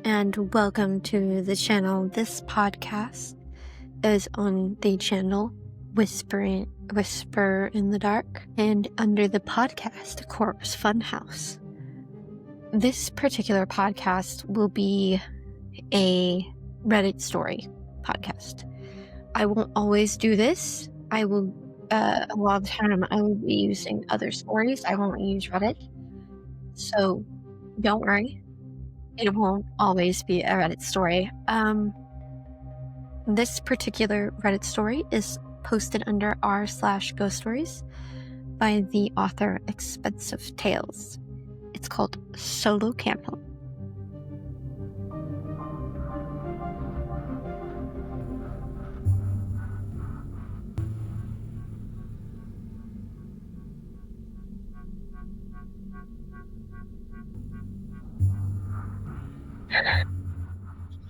and welcome to the channel. This podcast is on the channel Whisper in the Dark and under the podcast CorpseFunhouse. This particular podcast will be a Reddit story podcast. I won't always do this. I will, a lot of the time, I will be using other stories. I won't use Reddit. So don't worry. It won't always be a Reddit story. This particular Reddit story is posted under r/GhostStories by the author Expensive Tales. It's called Solo Camping.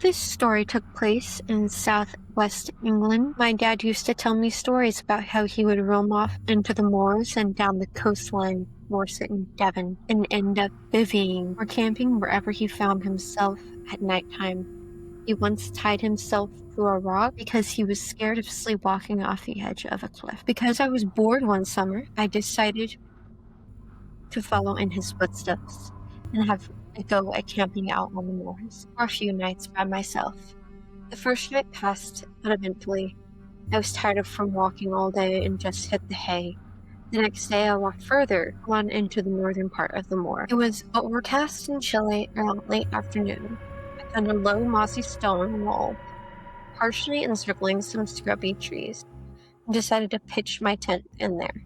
This story took place in southwest England. My dad used to tell me stories about how he would roam off into the moors and down the coastline, Dorset and Devon, and end up bivvying or camping wherever he found himself at nighttime. He once tied himself to a rock because he was scared of sleepwalking off the edge of a cliff. Because I was bored one summer, I decided to follow in his footsteps and have a go at camping out on the moors for a few nights by myself. The first night passed uneventfully. I was tired from walking all day and just hit the hay. The next day I walked further on into the northern part of the moor. It was overcast and chilly around late afternoon. I found a low mossy stone wall, partially encircling some scrubby trees, and decided to pitch my tent in there.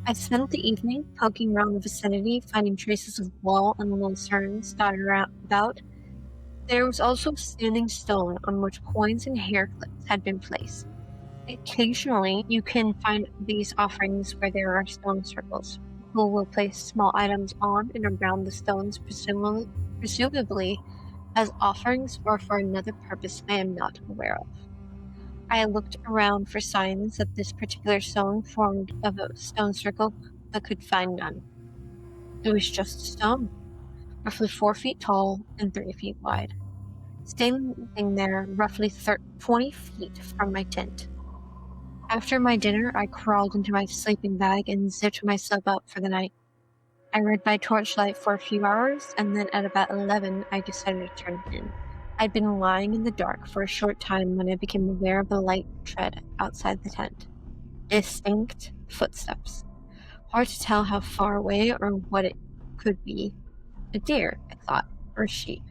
I spent the evening poking around the vicinity, finding traces of wall and lanterns dotted about. There was also a standing stone on which coins and hair clips had been placed. Occasionally, you can find these offerings where there are stone circles. People will place small items on and around the stones, presumably as offerings or for another purpose I am not aware of. I looked around for signs that this particular stone formed of a stone circle, but could find none. It was just a stone, roughly 4 feet tall and 3 feet wide, standing there roughly 20 feet from my tent. After my dinner, I crawled into my sleeping bag and zipped myself up for the night. I read by torchlight for a few hours, and then at about 11, I decided to turn in. I'd been lying in the dark for a short time when I became aware of a light tread outside the tent. Distinct footsteps. Hard to tell how far away or what it could be. A deer, I thought, or a sheep,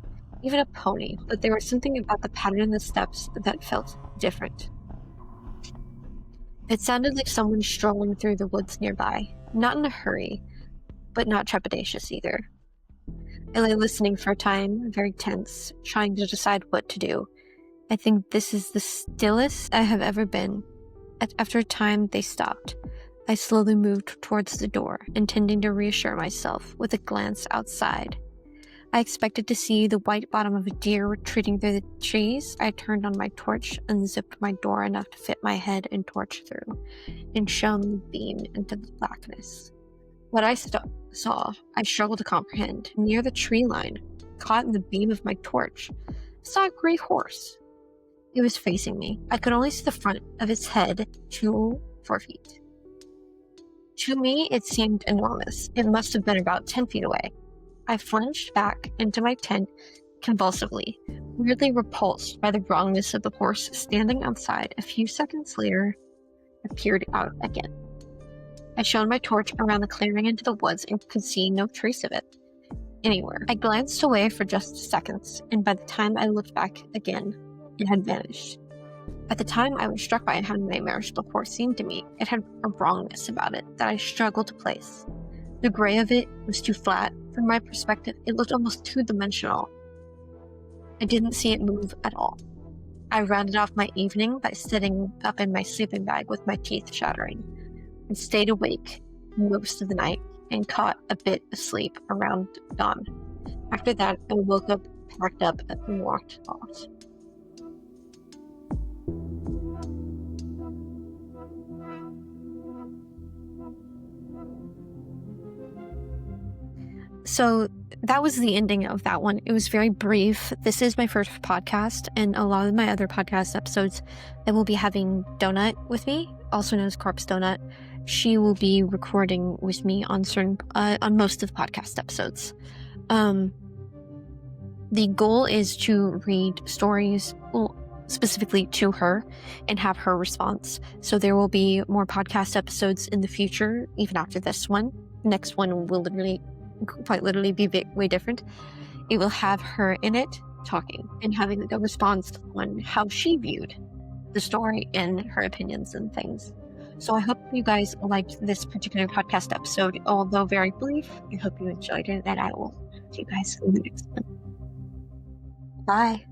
even a pony, but there was something about the pattern of the steps that felt different. It sounded like someone strolling through the woods nearby, not in a hurry, but not trepidatious either. I lay listening for a time, very tense, trying to decide what to do. I think this is the stillest I have ever been. After a time, they stopped. I slowly moved towards the door, intending to reassure myself with a glance outside. I expected to see the white bottom of a deer retreating through the trees. I turned on my torch and zipped my door enough to fit my head and torch through, and shone the beam into the blackness. What I saw, I struggled to comprehend. Near the tree line, caught in the beam of my torch, I saw a gray horse. It was facing me. I could only see the front of its head, 4 feet. To me, it seemed enormous. It must have been about 10 feet away. I flinched back into my tent convulsively, weirdly repulsed by the wrongness of the horse standing outside. A few seconds later, appeared out again. I shone my torch around the clearing into the woods and could see no trace of it anywhere. I glanced away for just seconds, and by the time I looked back again, it had vanished. At the time, I was struck by how nightmarish the horse seemed to me. It had a wrongness about it that I struggled to place. The gray of it was too flat. From my perspective, it looked almost two-dimensional. I didn't see it move at all. I rounded off my evening by sitting up in my sleeping bag with my teeth chattering. I stayed awake most of the night and caught a bit of sleep around dawn. After that, I woke up, packed up, and walked off. So that was the ending of that one. It was very brief. This is my first podcast, and a lot of my other podcast episodes, I will be having Donut with me, also known as Corpse Donut. She will be recording with me on most of the podcast episodes. The goal is to read stories, specifically to her, and have her response. So there will be more podcast episodes in the future, even after this one. The next one will quite literally be way different. It will have her in it talking and having a response on how she viewed the story and her opinions and things. So I hope you guys liked this particular podcast episode, although very brief. I hope you enjoyed it, and I will see you guys in the next one. Bye.